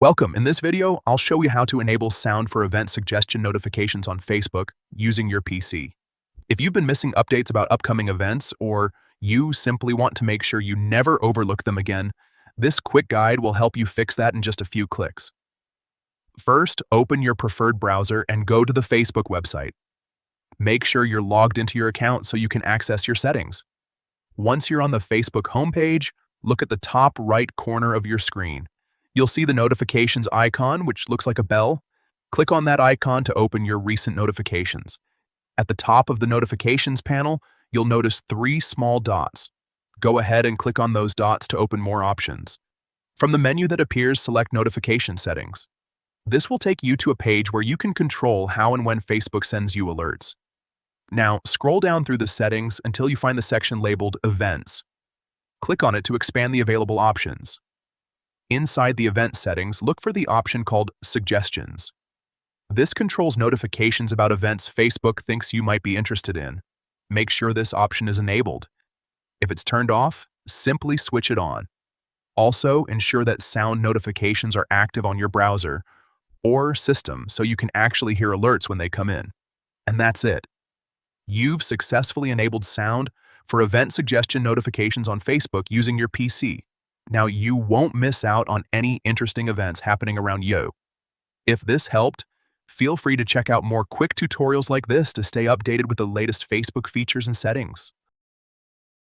Welcome. In this video, I'll show you how to enable sound for event suggestion notifications on Facebook using your PC. If you've been missing updates about upcoming events or you simply want to make sure you never overlook them again, this quick guide will help you fix that in just a few clicks. First, open your preferred browser and go to the Facebook website. Make sure you're logged into your account so you can access your settings. Once you're on the Facebook homepage, look at the top right corner of your screen. You'll see the notifications icon, which looks like a bell. Click on that icon to open your recent notifications. At the top of the notifications panel, you'll notice 3 small dots. Go ahead and click on those dots to open more options. From the menu that appears, select Notification Settings. This will take you to a page where you can control how and when Facebook sends you alerts. Now, scroll down through the settings until you find the section labeled Events. Click on it to expand the available options. Inside the event settings, look for the option called Suggestions. This controls notifications about events Facebook thinks you might be interested in. Make sure this option is enabled. If it's turned off, simply switch it on. Also, ensure that sound notifications are active on your browser or system so you can actually hear alerts when they come in. And that's it. You've successfully enabled sound for event suggestion notifications on Facebook using your PC. Now you won't miss out on any interesting events happening around you. If this helped, feel free to check out more quick tutorials like this to stay updated with the latest Facebook features and settings.